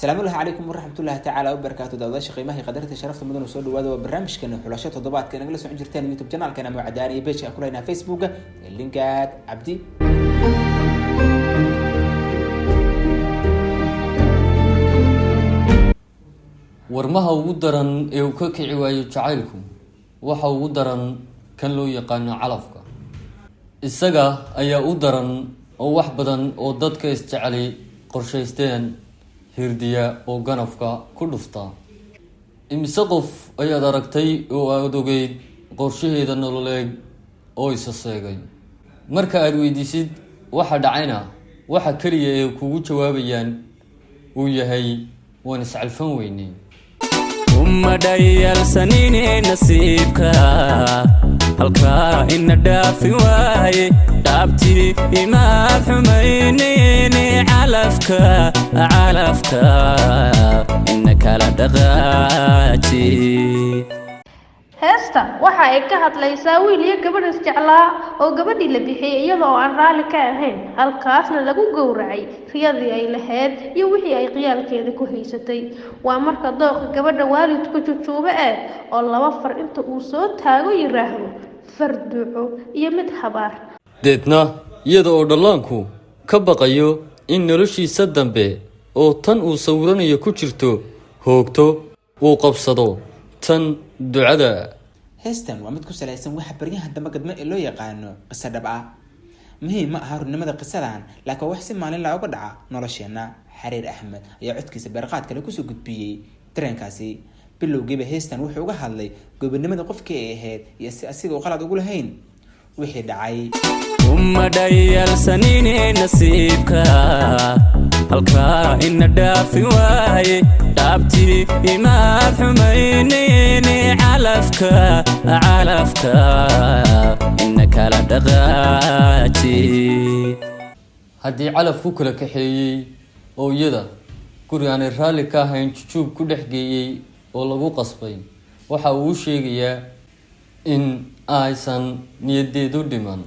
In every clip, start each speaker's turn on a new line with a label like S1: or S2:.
S1: السلام عليكم ورحمة الله تعالى وبركاته. داوداش قيمة قدرت شرفت مدن وسود وهذا برنامج كان حلاشات وضباط كان جلسوا عند جرتين يوتيوب قناة كان معداني بيش أكلنا فيسبوك اللينكات عبدي
S2: warmaha ugu daran ee uu ka kici waayo jacaylku waxa ugu daran kan loo yaqaan calafka isaga ayaa u daran oo wax badan oo dadka isjeceli qorshaysteen hirdiya oo ganafka ku dhufta imise qof ayaad aragtay oo aad ogeyd qorshaheeda nololeed oo isa seegay marka aad weydiisid waxa dhacayna waxa kaliya ee kugu jawaabayaan uu yahay waan iscalfan weynay
S3: umadayal sanini nasiibka halka inna dhaafi waaye dhaabti imaad xumaynini calafka inna kala dhaqaaji
S4: heesta waxa ay ka hadlaysaa wiil iyo gabadh isjeclaa oo gabadhii la bixiyay iyadoo aan raali ka ahayn halkaasna lagu gowracay riyadii ay lahayd iyo wixii ay qiyaalkeeda ku haysatay waa marka dooqa gabadha waalidku jujuube oo laba far inta uu soo taago yiraahdo farduco iyo mid habaar
S2: deedna iyada oo dhallaanku ka baqayo in noloshiisa dambe oo tan uu sawiranayo ku jirto hoogto uu qabsado tan ducada
S1: heestan waa mid ku salaysan waxa baryaha dambe gadma ee loo yaqaano qisa dhab ah muhiim ma aha runimada qisadan laakiin wax si maalin la uga dhaca nolosheena xariir axmed ayaa codkiisa beerqaad kale kusoo gudbiyey dareenkaasi bilowgiiba heestan wuxuu uga hadlay gobonimada qofkii ay ahayd iyo si asiga uu qalad ugu lahayn wixii dhacay
S3: umadayal sanini nasiibka halka inna dhaafi waaye dhaabti imaad xumaynini calafka inna kala dhaqaaji
S2: haddii calaf ku kala kaxeeyey oo iyada guri aanay raalli ka ahayn jujuub ku dhex geeyey oo lagu qasbay waxa uu sheegayaa in aysan niyadeedu dhiman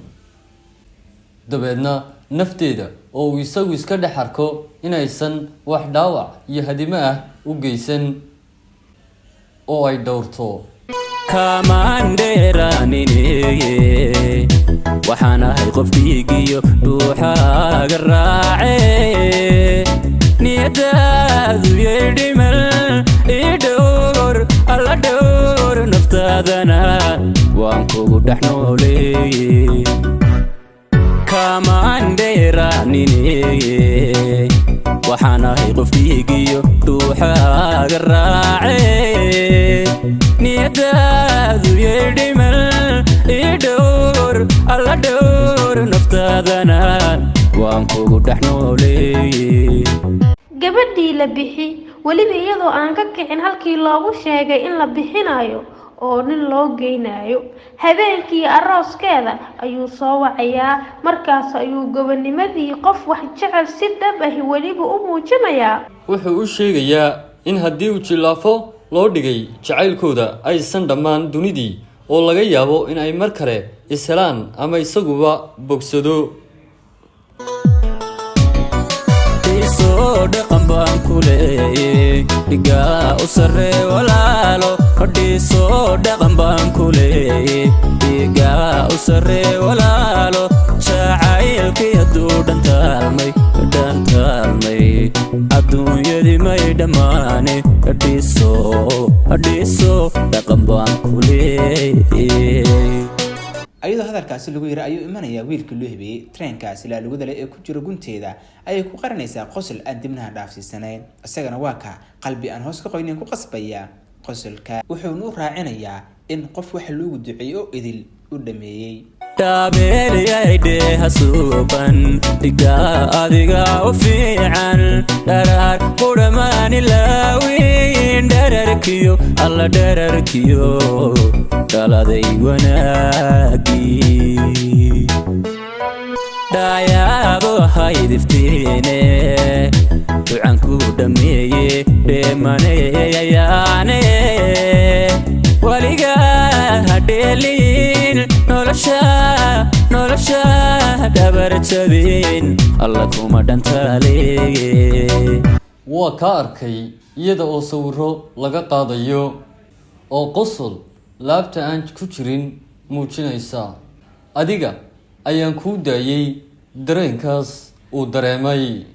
S2: dabeedna nafteeda oo uu isagu iska dhex arko inaysan wax dhaawac iyo hadimo ah u geysan oo ay dhowrto
S3: kamaandheeraanine waxaan ahay qof dhiigiyo dhuuxaaga raace niyadaadu yeedhimal idhowr alla dhowr naftaadana waan kugu dhex nooleeye kamaandheeraanine waxaan ahay qof dhiigiyo dhuuxaaga raace niyadaadu yeedhimal idhowr alla dhowr naftaadana waan kugu dhex nooleeye
S4: gabadhii la bixi weliba iyadoo aan ka kicin halkii loogu sheegay in la bixinayo oo nin loo geynayo habeenkii arooskeeda ayuu soo wacayaa markaas ayuu gobonimadii qof wax jecel si dhab ah weliba u muujinayaa
S2: wuxuu u sheegayaa in haddii uu jilaafo loo dhigay jacaylkooda aysan dhammaan dunidii oo laga yaabo in ay mar kale ishelaan ama isaguba bogsado
S3: isoo dhaqan baan ku leeyay dhigaa u sarree walaalo hodhiisoo dhaqan baan ku leeyay dhigaa u sarree walaalo jacaylkii hadduu dhantaalmay adduunyadii may dhammaane hadhiisoo dhaqan baan ku leeyay
S1: ayadoo hadalkaasi lagu yiri ayuu imanaya wiilkii loo hibeeyey treenkaasi la lagu dalay ee ku jira gunteeda ayay ku qaranaysaa qosol aan dibnaha dhaafsiisanayn isagana waa ka qalbi aan hoos ka qoynin ku qasbaya qosolka wuxuu u raacinayaa in qof wax loogu duceeyo idil u dhameeyay
S3: dhabeeliyayde hasuuban dhigaa adiga u fiican dharaar qudhamaani laawin dherarkiyo alla dherarkiyo dhaladay wanaagii dhaayaabo haydiftiine ducanku dhameeye dheemaneyayaane waligaa hadheelin nolosha dhabarjabin alla kuma dhantaaleeye
S2: waa kaa arkay iyada oo sawiro laga qaadayo oo qosol laabta aan ku jirin muujinaysa. adiga ayaan kuu daayay dareenkaas uu dareemay.